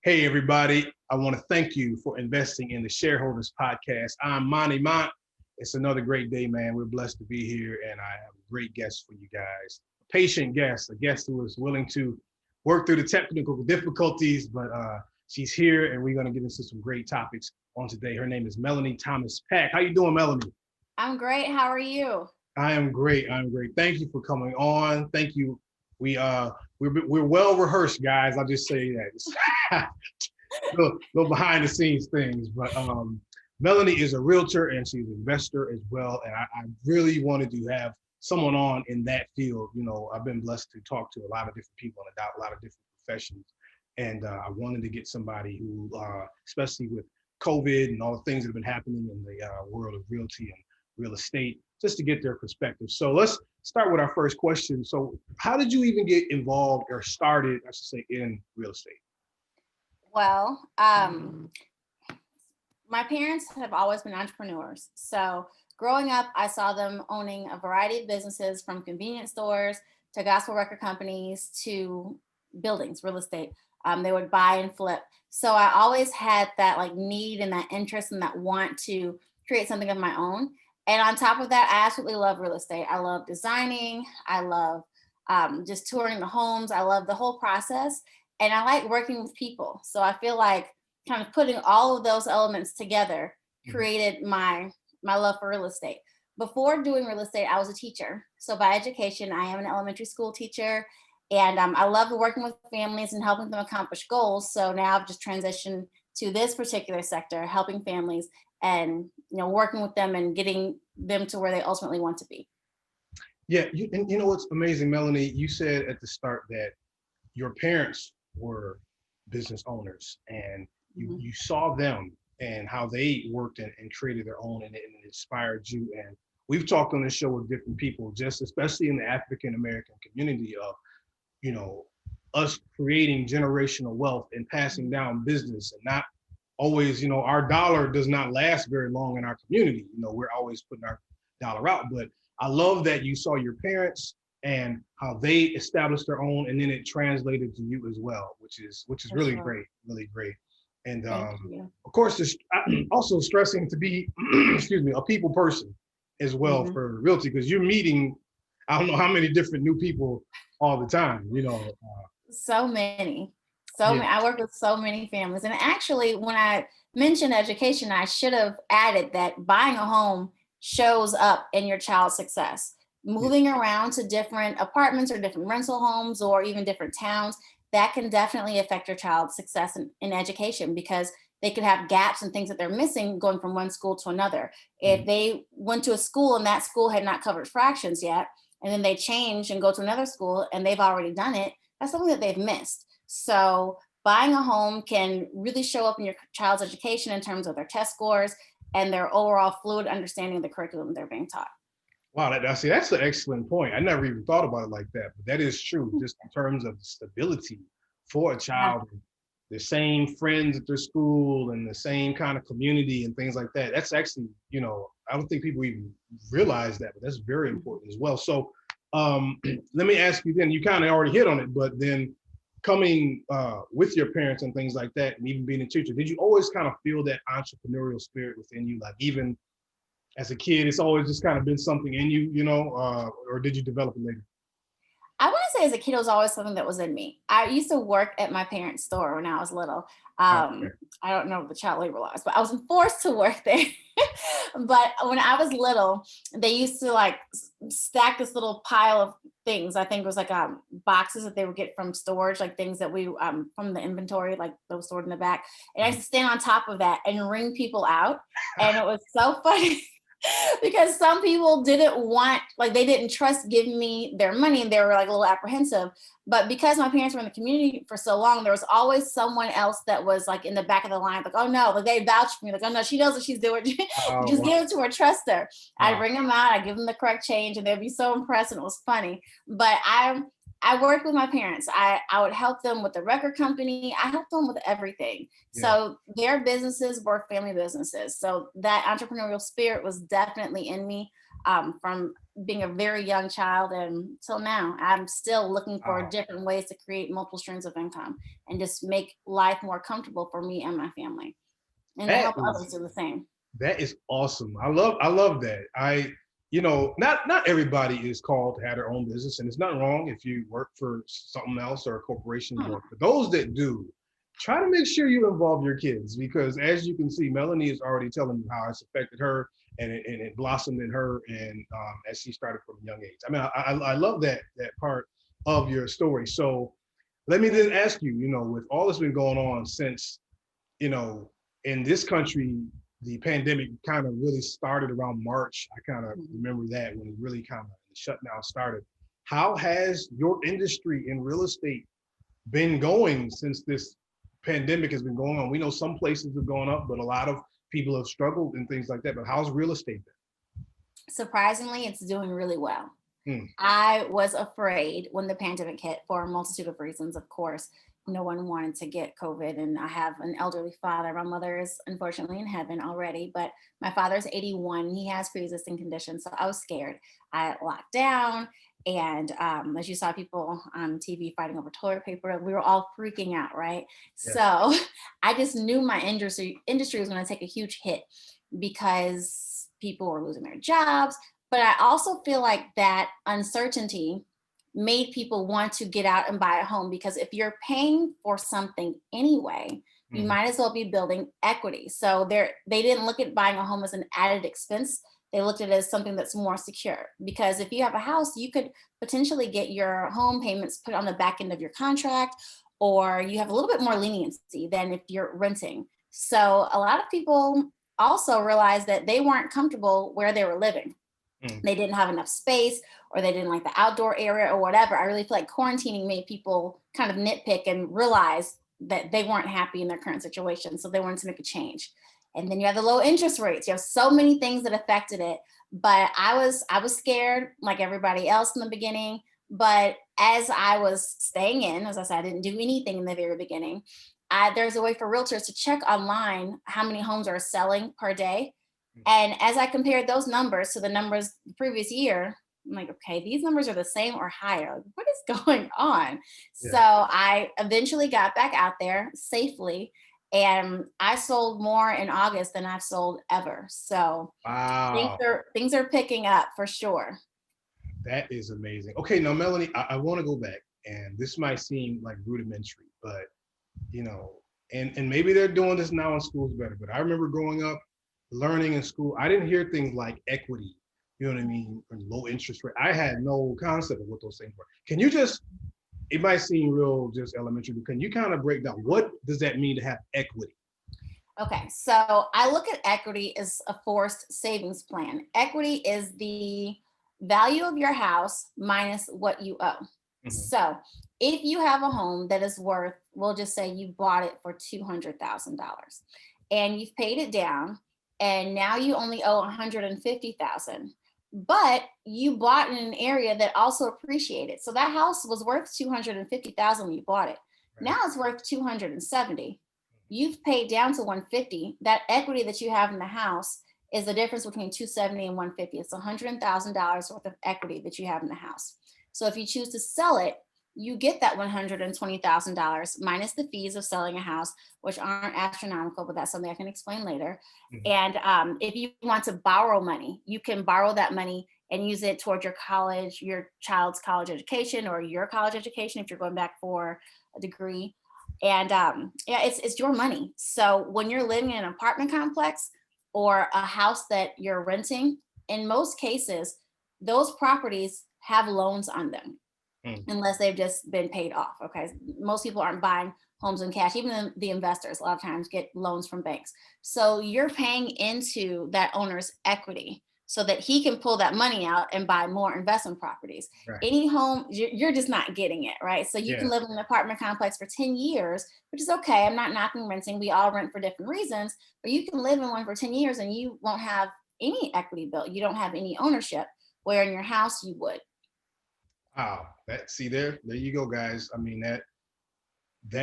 Hey, everybody. I want to thank you for investing in the Shareholders podcast. I'm Monty Mont. It's another great day, man. We're blessed to be here, and I have a great guest for you guys. A patient guest, a guest who is willing to work through the technical difficulties, but she's here, and we're going to get into some great topics on today. Her name is Melanie Thomas-Pack. How you doing, Melanie? I'm great. How are you? I am great. I'm great. Thank you for coming on. Thank you. We're well rehearsed, guys. I'll just say that. little behind the scenes things, but Melanie is a realtor and she's an investor as well. And I really wanted to have someone on in that field. You know, I've been blessed to talk to a lot of different people in a lot of different professions, and I wanted to get somebody who, especially with COVID and all the things that have been happening in the world of realty and real estate, just to get their perspective. So let's start with our first question. So how did you even get involved or started, I should say, in real estate? Well, my parents have always been entrepreneurs. So growing up, I saw them owning a variety of businesses, from convenience stores to gospel record companies to buildings, real estate. They would buy and flip. So I always had that need and that interest and that want to create something of my own. And on top of that, I absolutely love real estate. I love designing. I love just touring the homes. I love the whole process. And I like working with people. So I feel like kind of putting all of those elements together created my love for real estate. Before doing real estate, I was a teacher. So by education, I am an elementary school teacher. And I love working with families and helping them accomplish goals. So now I've just transitioned to this particular sector, helping families and working with them and getting them to where they ultimately want to be. Yeah, and you know what's amazing, Melanie? You said at the start that your parents were business owners, and you saw them and how they worked and created their own, and it inspired you. And we've talked on this show with different people, just especially in the African American community, of us creating generational wealth and passing down business, and not always, our dollar does not last very long in our community. We're always putting our dollar out. But I love that you saw your parents and how they established their own, and then it translated to you as well, which is really great, really great. And of course, it's also stressing to be, excuse me, a people person as well for realty, because you're meeting, I don't know how many different new people all the time, So many. I work with so many families. And actually, when I mentioned education, I should have added that buying a home shows up in your child's success. Moving around to different apartments or different rental homes or even different towns, that can definitely affect your child's success in education, because they could have gaps and things that they're missing going from one school to another. If they went to a school and that school had not covered fractions yet, and then they change and go to another school and they've already done it, that's something that they've missed. So buying a home can really show up in your child's education in terms of their test scores and their overall fluid understanding of the curriculum they're being taught. Wow, that's an excellent point. I never even thought about it like that, but that is true, just in terms of stability for a child, the same friends at their school and the same kind of community and things like that. That's actually, I don't think people even realize that, but that's very important as well. So let me ask you then, you kind of already hit on it, but then coming with your parents and things like that, and even being a teacher, did you always kind of feel that entrepreneurial spirit within you? Like, even as a kid, it's always just kind of been something in you, or did you develop it later? I want to say as a kid, it was always something that was in me. I used to work at my parents' store when I was little. I don't know the child labor laws, but I was forced to work there. But when I was little, they used to stack this little pile of things. I think it was boxes that they would get from storage, like things that we from the inventory, like those stored in the back. And I used to stand on top of that and ring people out. And it was so funny. Because some people didn't want, they didn't trust giving me their money, and they were a little apprehensive. But because my parents were in the community for so long, there was always someone else that was in the back of the line, oh no, they vouched for me, oh no, she knows what she's doing. Give it to her, trust her. I'd bring them out, I'd give them the correct change, and they'd be so impressed, and it was funny. But I worked with my parents. I would help them with the record company. I helped them with everything. Yeah. So their businesses were family businesses. So that entrepreneurial spirit was definitely in me. from being a very young child and till now. I'm still looking for different ways to create multiple streams of income and just make life more comfortable for me and my family, and to That help others is do the same. that is awesome. I love that. Not everybody is called to have their own business, and it's not wrong if you work for something else or a corporation. Hmm. But for those that do, try to make sure you involve your kids, because as you can see, Melanie is already telling you how it's affected her, and it blossomed in her, and as she started from a young age. I mean, I love that part of your story. So let me then ask you, with all that's been going on since, you know, in this country, the pandemic kind of really started around March. I kind of remember that when it really kind of the shutdown started. How has your industry in real estate been going since this pandemic has been going on? We know some places have gone up, but a lot of people have struggled and things like that. But how's real estate Surprisingly, it's doing really well. been? I was afraid when the pandemic hit for a multitude of reasons. Of course, no one wanted to get COVID, and I have an elderly father. My mother is unfortunately in heaven already, but my father's 81. He has pre-existing conditions, so I was scared. I locked down, and as you saw people on TV fighting over toilet paper, we were all freaking out, right? Yeah. So I just knew my industry was going to take a huge hit because people were losing their jobs. But I also feel like that uncertainty made people want to get out and buy a home, because if you're paying for something anyway, you Mhm. might as well be building equity. So they didn't look at buying a home as an added expense. They looked at it as something that's more secure. Because if you have a house, you could potentially get your home payments put on the back end of your contract, or you have a little bit more leniency than if you're renting. So a lot of people also realized that they weren't comfortable where they were living. Mm. They didn't have enough space, or they didn't like the outdoor area or whatever. I really feel like quarantining made people kind of nitpick and realize that they weren't happy in their current situation. So they wanted to make a change. And then you have the low interest rates. You have so many things that affected it. But I was scared like everybody else in the beginning. But as I was staying in, as I said, I didn't do anything in the very beginning. There's a way for realtors to check online how many homes are selling per day. And as I compared those numbers to the numbers the previous year, I'm like, okay, these numbers are the same or higher. Like, what is going on? So Yeah. I eventually got back out there safely, and I sold more in August than I've sold ever. So things Wow. are things are picking up for sure. That is amazing. Okay, now Melanie, I want to go back, and this might seem like rudimentary, but you know, and maybe they're doing this now in schools better. But I remember growing up, learning in school, I didn't hear things like equity, you know what I mean, or low interest rate. I had no concept of what those things were. Can you just? It might seem real just elementary, but can you kind of break down what does that mean to have equity? Okay, so I look at equity as a forced savings plan. Equity is the value of your house minus what you owe. Mhm. So if you have a home that is worth, we'll just say you bought it for $200,000 and you've paid it down, and now you only owe 150,000, but you bought in an area that also appreciated. So that house was worth 250,000 when you bought it. Right. Now it's worth 270. You've paid down to 150. That equity that you have in the house is the difference between 270 and 150. It's $100,000 worth of equity that you have in the house. So if you choose to sell it, you get that $120,000 minus the fees of selling a house, which aren't astronomical, but that's something I can explain later. Mhm. And if you want to borrow money, you can borrow that money and use it toward your college, your child's college education, or your college education if you're going back for a degree. And yeah, it's your money. So when you're living in an apartment complex or a house that you're renting, in most cases, those properties have loans on them Mm. unless they've just been paid off. Okay. Most people aren't buying homes in cash. Even the investors a lot of times get loans from banks. So you're paying into that owner's equity so that he can pull that money out and buy more investment properties. Right. Any home, you're just not getting it, right? So you can Yeah. live in an apartment complex for 10 years, which is okay. I'm not knocking renting. We all rent for different reasons, but you can live in one for 10 years and you won't have any equity built. You don't have any ownership, where in your house you would. Wow. That see there you go, guys. I mean that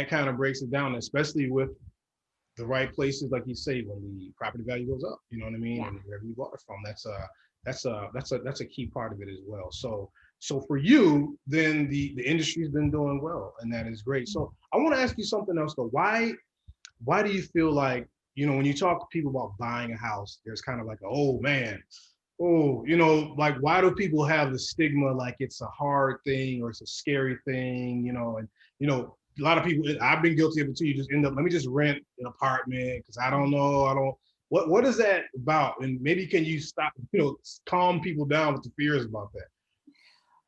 kind of breaks it down, especially with the right places, like you say, when the property value goes up. You know what I mean? Yeah. And wherever you bought it from, That's a key part of it as well. So for you, then the industry's been doing well, and that is great. So I want to ask you something else though. Why do you feel like, when you talk to people about buying a house, there's kind of like, oh man, oh, like why do people have the stigma like it's a hard thing or it's a scary thing, and a lot of people, I've been guilty of it too. You just end up, let me just rent an apartment because I don't know, I don't. What is that about? And maybe can you stop, calm people down with the fears about that?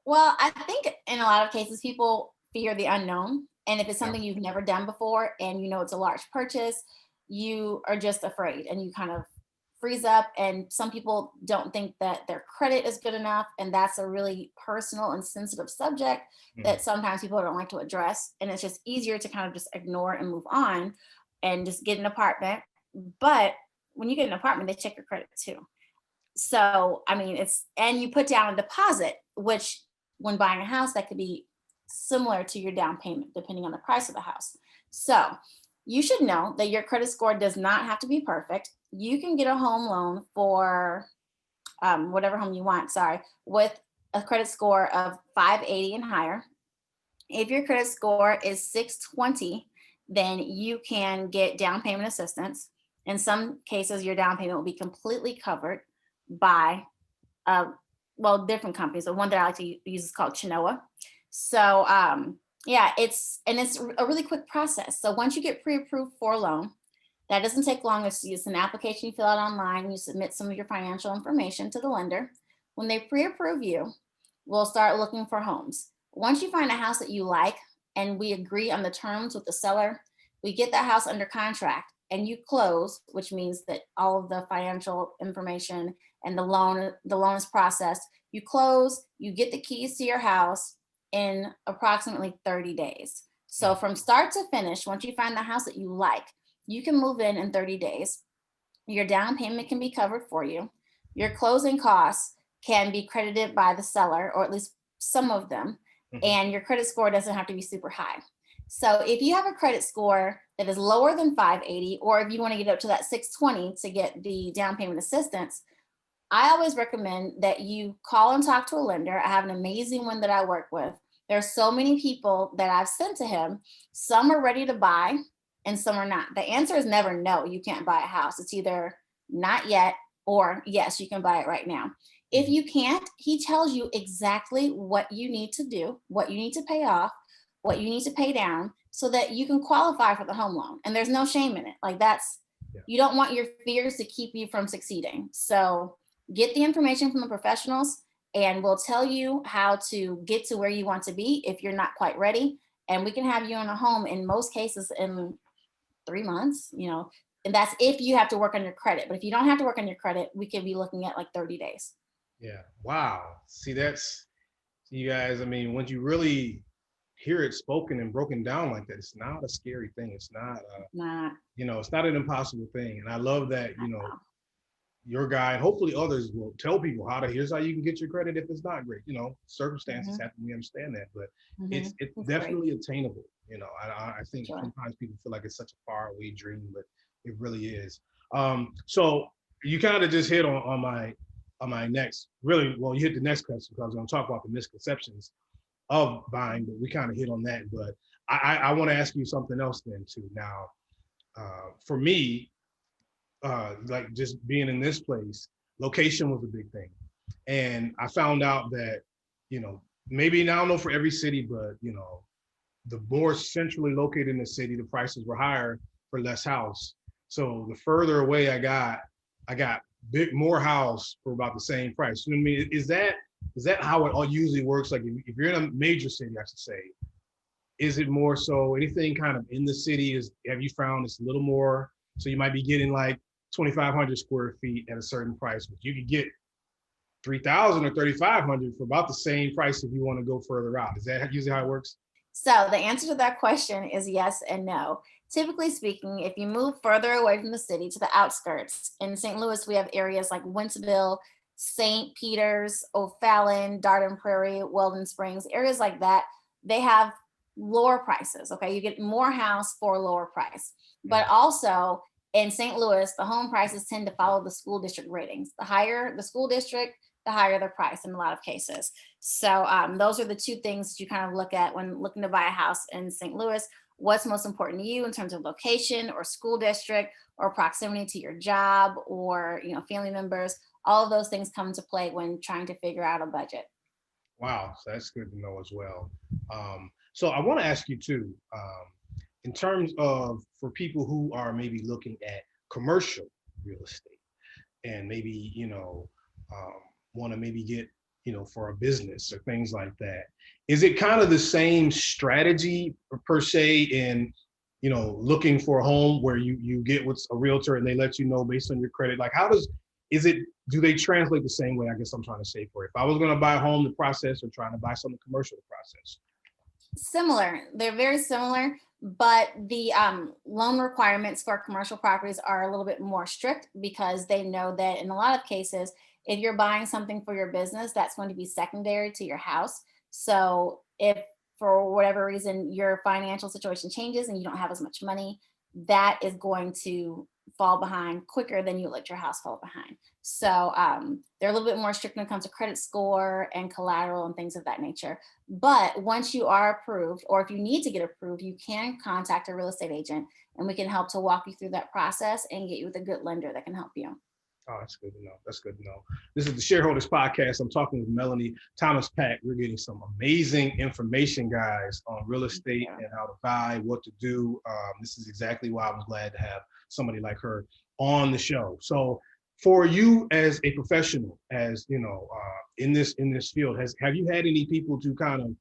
Well, I think in a lot of cases, people fear the unknown. And if it's Yeah. something you've never done before and it's a large purchase, you are just afraid and you kind of freeze up. And some people don't think that their credit is good enough. And that's a really personal and sensitive subject Mhm. that sometimes people don't like to address. And it's just easier to kind of just ignore and move on and just get an apartment. But when you get an apartment, they check your credit too. So, I mean, and you put down a deposit, which when buying a house, that could be similar to your down payment, depending on the price of the house. So, you should know that your credit score does not have to be perfect. You can get a home loan for whatever home you want, sorry, with a credit score of 580 and higher. If your credit score is 620, then you can get down payment assistance. In some cases, your down payment will be completely covered by, uh, different companies. The one that I like to use is called Chinoa. So, yeah, it's a really quick process. So once you get pre-approved for a loan, that doesn't take long. It's an application you fill out online. You submit some of your financial information to the lender. When they pre-approve you, we'll start looking for homes. Once you find a house that you like and we agree on the terms with the seller, we get that house under contract and you close, which means that all of the financial information and the loan is processed. You close, you get the keys to your house in approximately 30 days. So from start to finish, once you find the house that you like, you can move in 30 days. Your down payment can be covered for you. Your closing costs can be credited by the seller, or at least some of them, Mhm. and your credit score doesn't have to be super high. So if you have a credit score that is lower than 580, or if you want to get up to that 620 to get the down payment assistance, I always recommend that you call and talk to a lender. I have an amazing one that I work with. There are so many people that I've sent to him. Some are ready to buy and some are not. The answer is never no, you can't buy a house. It's either not yet or yes, you can buy it right now. If Mhm. you can't, he tells you exactly what you need to do, what you need to pay off, what you need to pay down so that you can qualify for the home loan. And there's no shame in it. Like Yeah. you don't want your fears to keep you from succeeding. So get the information from the professionals and we'll tell you how to get to where you want to be if you're not quite ready. And we can have you in a home in most cases in 3 months, and that's if you have to work on your credit. But if you don't have to work on your credit, we could be looking at like 30 days. Yeah. Wow. See, you guys, I mean, once you really hear it spoken and broken down like that, it's not a scary thing. It's not, Nah, it's not an impossible thing. And I love that, your guide, hopefully others will tell people here's how you can get your credit if it's not great. Circumstances hmm happen, we understand that, but hmm it's it's great. definitely attainable. I think Sure. sometimes people feel like it's such a far away dream, but it really is. So you kind of just hit on my next, really, well, you hit the next question because I was going to talk about the misconceptions of buying, but we kind of hit on that. But I want to ask you something else then too. Now, for me, like just being in this place, location was a big thing. And I found out that, maybe I don't know for every city, but the more centrally located in the city, the prices were higher for less house. So the further away I got more house for about the same price. You know what I mean? Is that how it all usually works? Like if you're in a major city, I should say, is it more so anything kind of in the city have you found it's a little more, so you might be getting like 2,500 square feet at a certain price, but you could get 3,000 or 3,500 for about the same price if you want to go further out. Is that usually how it works? So the answer to that question is yes and no. Typically speaking, if you move further away from the city to the outskirts, in St. Louis, we have areas like Wentzville, St. Peters, O'Fallon, Darden Prairie, Weldon Springs, areas like that. They have lower prices. Okay. You get more house for a lower price. But Mm. also, in St. Louis, the home prices tend to follow the school district ratings. The higher the school district, the higher the price in a lot of cases. So those are the two things you kind of look at when looking to buy a house in St. Louis. What's most important to you in terms of location or school district or proximity to your job or family members. All of those things come into play when trying to figure out a budget. Wow, so that's good to know as well. So I want to ask you too, in terms of for people who are maybe looking at commercial real estate and maybe want to maybe get for a business or things like that, is it kind of the same strategy per se in looking for a home where you get with a realtor and they let you know based on your credit? Like do they translate the same way? I guess I'm trying to say for if I was going to buy a home, the process, or trying to buy something commercial, the process. Similar. They're very similar, but the loan requirements for commercial properties are a little bit more strict because they know that in a lot of cases, if you're buying something for your business, that's going to be secondary to your house. So if for whatever reason your financial situation changes and you don't have as much money, that is going to fall behind quicker than you let your house fall behind. So they're a little bit more strict when it comes to credit score and collateral and things of that nature. But once you are approved, or if you need to get approved, you can contact a real estate agent and we can help to walk you through that process and get you with a good lender that can help you. Oh, that's good to know. That's good to know. This is the Shareholders Podcast. I'm talking with Melanie Thomas-Pack. We're getting some amazing information, guys, on real estate and how to buy, what to do. This is exactly why I was glad to have somebody like her on the show. So for you as a professional, as in this field, have you had any people to kind of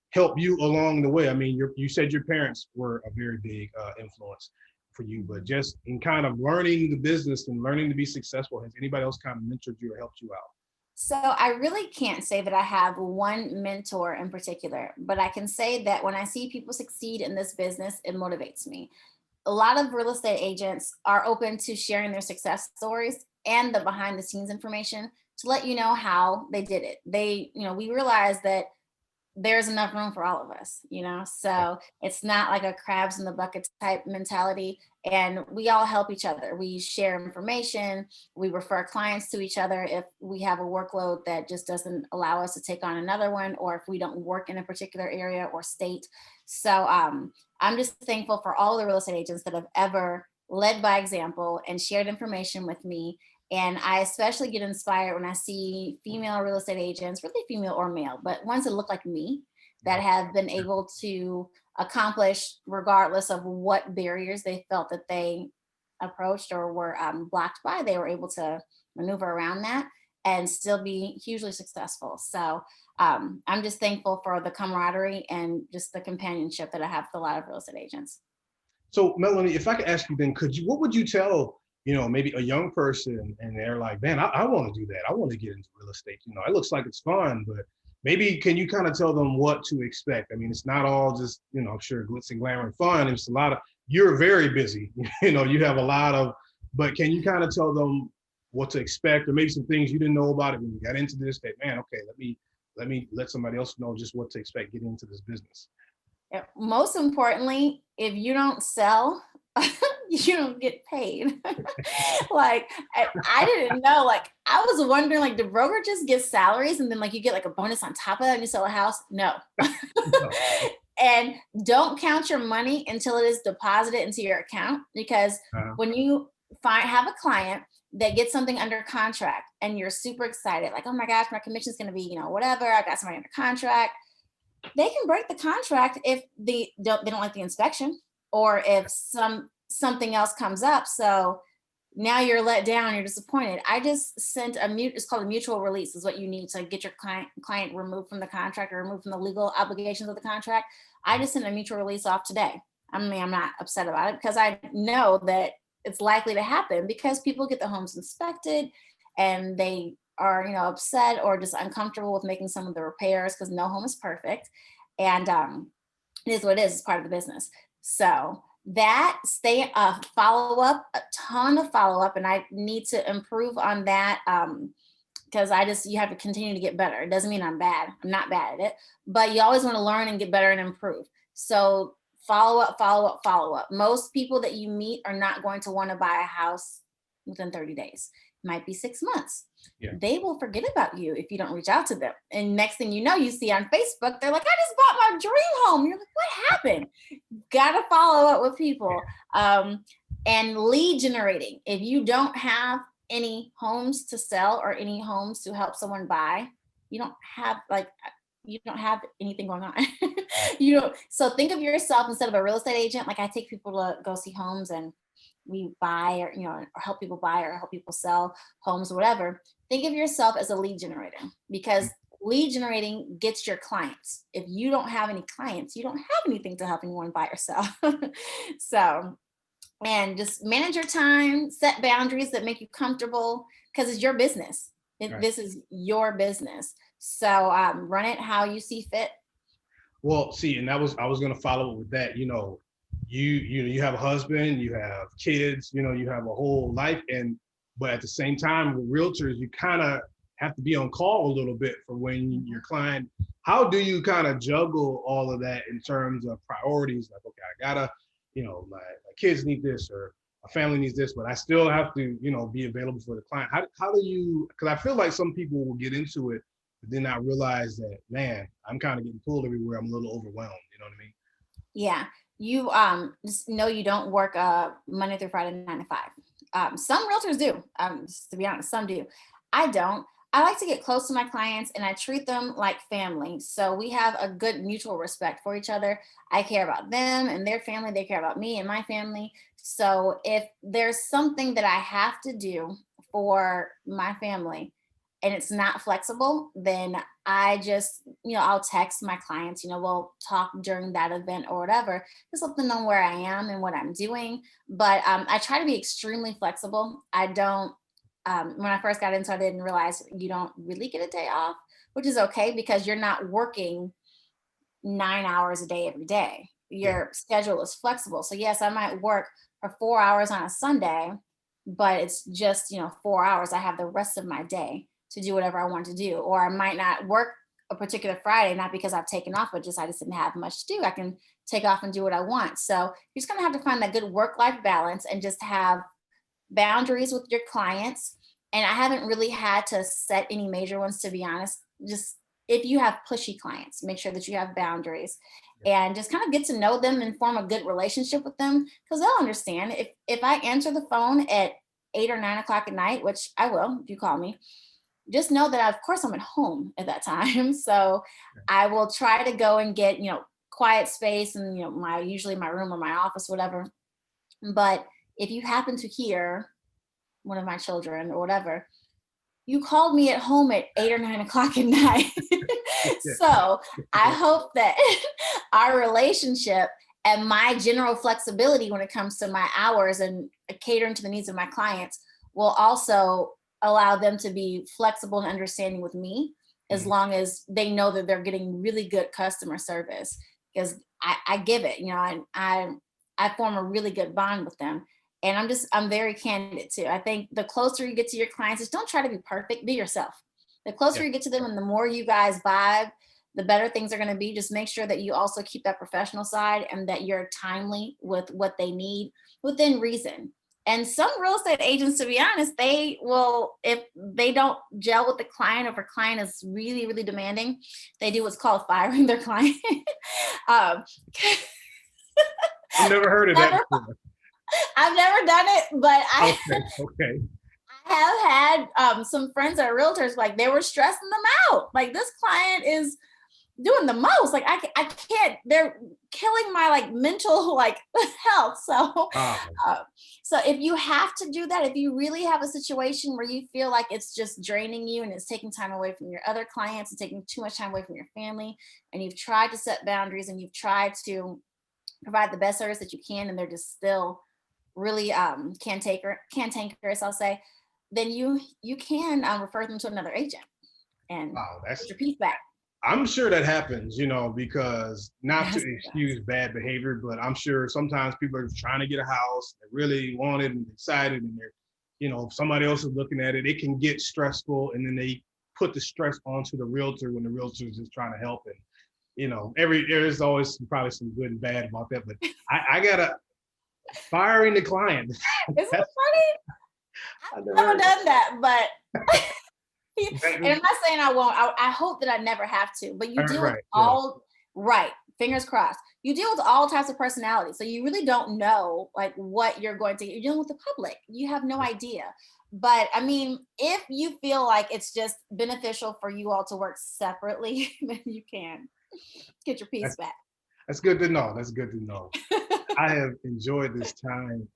help you along the way? I mean, you said your parents were a very big influence for you, but just in kind of learning the business and learning to be successful, has anybody else kind of mentored you or helped you out? So I really can't say that I have one mentor in particular, but I can say that when I see people succeed in this business, it motivates me. A lot of real estate agents are open to sharing their success stories and the behind the scenes information to let you know how they did it. We realize that there's enough room for all of us, so it's not like a crabs in the bucket type mentality. And we all help each other. We share information. We refer clients to each other if we have a workload that just doesn't allow us to take on another one, or if we don't work in a particular area or state. So I'm just thankful for all the real estate agents that have ever led by example and shared information with me. And I especially get inspired when I see female real estate agents, really female or male, but ones that look like me, that have been able to accomplish regardless of what barriers they felt that they approached or were blocked by. They were able to maneuver around that and still be hugely successful. So I'm just thankful for the camaraderie and just the companionship that I have with a lot of real estate agents. So Melanie, if I could ask you then, what would you tell maybe a young person and they're like, man, I want to do that. I want to get into real estate. It looks like it's fun, but maybe can you kind of tell them what to expect? I mean, it's not all just, I'm sure glitz and glamour and fun. It's a lot of, you're very busy, you have a lot of, but can you kind of tell them what to expect or maybe some things you didn't know about it when you got into this that, man, okay, let somebody else know just what to expect getting into this business. Most importantly, if you don't sell, you don't get paid. Like I didn't know, like I was wondering, like, do brokerages get salaries and then like you get like a bonus on top of that when you sell a house? No. And don't count your money until it is deposited into your account, because when you have a client that gets something under contract and you're super excited, like, oh my gosh, my commission is going to be, whatever, I got somebody under contract. They can break the contract if they don't like the inspection, or if something else comes up. So now you're let down, you're disappointed. I just sent it's called a mutual release, is what you need to get your client removed from the contract or removed from the legal obligations of the contract. I just sent a mutual release off today. I mean, I'm not upset about it because I know that it's likely to happen because people get the homes inspected and they are, upset or just uncomfortable with making some of the repairs because no home is perfect. And it is what it is. It's part of the business. So that follow up, a ton of follow up, and I need to improve on that because you have to continue to get better. It doesn't mean I'm bad. I'm not bad at it, but you always want to learn and get better and improve. So follow up, follow up, follow up. Most people that you meet are not going to want to buy a house within 30 days. It might be 6 months. Yeah. They will forget about you if you don't reach out to them. And next thing you know, you see on Facebook, they're like, I just bought my dream home. You're like, what happened? Got to follow up with people. And lead generating. If you don't have any homes to sell or any homes to help someone buy, you don't have anything going on. So think of yourself instead of a real estate agent. Like I take people to go see homes and we buy or help people buy or help people sell homes or whatever. Think of yourself as a lead generator, because lead generating gets your clients. If you don't have any clients, you don't have anything to help anyone buy or sell. So, and just manage your time, set boundaries that make you comfortable, because it's your business. Right. This is your business. So run it how you see fit. Well, see, and I was going to follow up with that. You have a husband, you have kids, you have a whole life, but at the same time with realtors, you kind of have to be on call a little bit for when your client. How do you kind of juggle all of that in terms of priorities? Like, okay, I gotta, my kids need this or my family needs this, but I still have to, be available for the client. How do you? Because I feel like some people will get into it, but then I realize that, man, I'm kind of getting pulled everywhere. I'm a little overwhelmed. You know what I mean? Yeah. You just know you don't work Monday through Friday, 9 to 5. Some realtors do. Just to be honest, some do. I don't. I like to get close to my clients and I treat them like family. So we have a good mutual respect for each other. I care about them and their family. They care about me and my family. So if there's something that I have to do for my family and it's not flexible, then I just, I'll text my clients, we'll talk during that event or whatever, just let them know where I am and what I'm doing. But I try to be extremely flexible. I don't, when I first got into it, I didn't realize you don't really get a day off, which is okay because you're not working 9 hours a day every day. Your schedule is flexible. So yes, I might work for 4 hours on a Sunday, but it's just, 4 hours. I have the rest of my day to do whatever I want to do. Or I might not work a particular Friday, not because I've taken off, but just I just didn't have much to do. I can take off and do what I want. So you're just gonna have to find that good work-life balance and just have boundaries with your clients. And I haven't really had to set any major ones, to be honest. Just if you have pushy clients, make sure that you have boundaries and just kind of get to know them and form a good relationship with them, because they'll understand. If I answer the phone at 8 or 9 o'clock at night, which I will if you call me, just know that of course I'm at home at that time. So I will try to go and get, quiet space and, usually my room or my office, whatever. But if you happen to hear one of my children or whatever, you called me at home at 8 or 9 o'clock at night. So I hope that our relationship and my general flexibility when it comes to my hours and catering to the needs of my clients will also allow them to be flexible and understanding with me, as long as they know that they're getting really good customer service, because I give it, I form a really good bond with them. And I'm very candid too. I think the closer you get to your clients, just don't try to be perfect, be yourself. The closer you get to them and the more you guys vibe, the better things are going to be. Just make sure that you also keep that professional side and that you're timely with what they need within reason. And some real estate agents, to be honest, they will, if they don't gel with the client, or if a client is really, really demanding, they do what's called firing their client. I've never heard of that before. I've never done it, but Okay. I have had some friends that are realtors, like they were stressing them out. Like, this client is doing the most. Like I can't, they're killing my mental health. So, so if you have to do that, if you really have a situation where you feel like it's just draining you and it's taking time away from your other clients and taking too much time away from your family, and you've tried to set boundaries and you've tried to provide the best service that you can, and they're just still really cantankerous, I'll say, then you can refer them to another agent and that's your piece back. I'm sure that happens, because not to excuse bad behavior, but I'm sure sometimes people are trying to get a house, they really want it and excited, and they're, if somebody else is looking at it, it can get stressful, and then they put the stress onto the realtor when the realtor is just trying to help. And there's always probably some good and bad about that, but I gotta firing the client. Isn't it funny? I've never done that, but and I'm not saying I won't. I hope that I never have to, but you deal with all right. Fingers crossed. You deal with all types of personalities. So you really don't know like what you're going to, you're dealing with the public. You have no idea. But I mean, if you feel like it's just beneficial for you all to work separately, then you can get your piece back. That's good to know. That's good to know. I have enjoyed this time.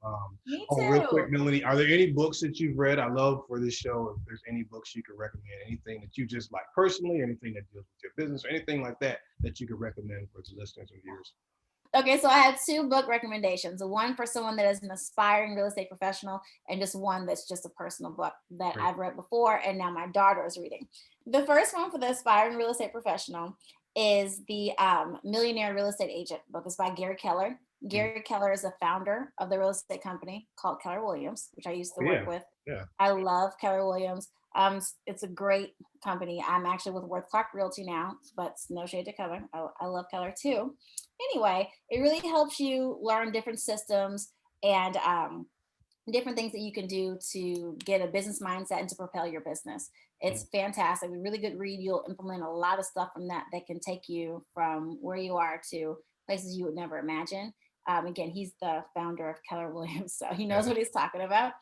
Me too. Real quick, Melanie, are there any books that you've read? I love for this show, if there's any books you could recommend, anything that you just like personally, anything that deals with your business or anything like that you could recommend for the listeners and viewers. Okay, so I had 2 book recommendations. One for someone that is an aspiring real estate professional, and just one that's just a personal book that I've read before, and now my daughter is reading. The first one for the aspiring real estate professional is the Millionaire Real Estate Agent book. It's by Gary Keller. Gary Keller is the founder of the real estate company called Keller Williams, which I used to work with. Yeah. I love Keller Williams. It's a great company. I'm actually with Worth Clark Realty now, but no shade to Keller. I love Keller too. Anyway, it really helps you learn different systems and different things that you can do to get a business mindset and to propel your business. It's fantastic. A really good read. You'll implement a lot of stuff from that can take you from where you are to places you would never imagine. Again, he's the founder of Keller Williams, so he knows what he's talking about.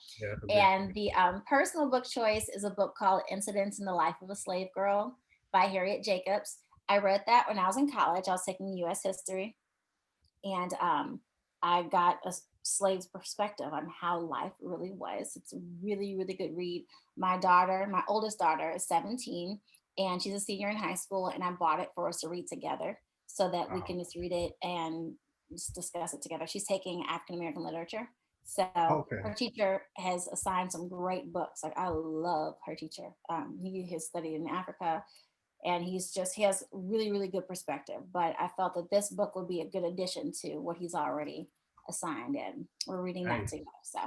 And the personal book choice is a book called Incidents in the Life of a Slave Girl by Harriet Jacobs. I read that when I was in college. I was taking U.S. history, and I got a slave's perspective on how life really was. It's a really, really good read. My oldest daughter is 17, and she's a senior in high school, and I bought it for us to read together so that we can just read it and just discuss it together. She's taking African American literature. So her teacher has assigned some great books. Like, I love her teacher. He has studied in Africa, and he has really, really good perspective. But I felt that this book would be a good addition to what he's already assigned, and we're reading that together. So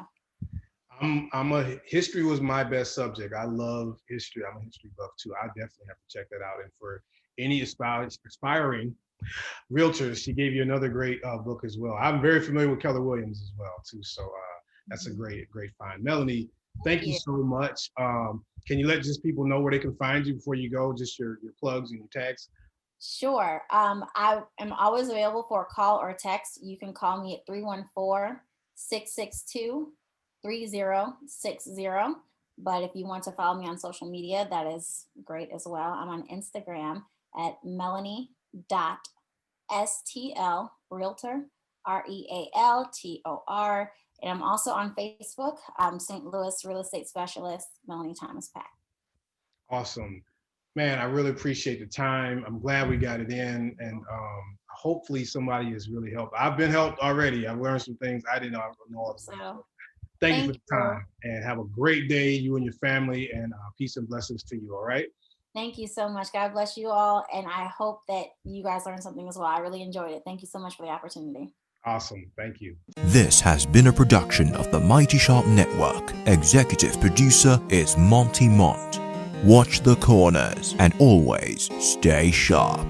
history was my best subject. I love history. I'm a history buff too. I definitely have to check that out. And for any aspiring realtors, she gave you another great book as well. I'm very familiar with Keller Williams as well too. So that's a great find. Melanie, thank you so much. Can you let just people know where they can find you before you go? Just your plugs and your tags. Sure. I am always available for a call or a text. You can call me at 314-662-3060. But if you want to follow me on social media, that is great as well. I'm on Instagram at Melanie.STL Realtor, REALTOR. And I'm also on Facebook. I'm St. Louis real estate specialist, Melanie Thomas-Pack. Awesome. Man, I really appreciate the time. I'm glad we got it in, and hopefully somebody is really helped. I've been helped already. I've learned some things I didn't know all the time. Thank you for the time, and have a great day, you and your family, and peace and blessings to you, all right? Thank you so much. God bless you all, and I hope that you guys learned something as well. I really enjoyed it. Thank you so much for the opportunity. Awesome. Thank you. This has been a production of the Mighty Sharp Network. Executive producer is Monty Mont. Watch the corners and always stay sharp.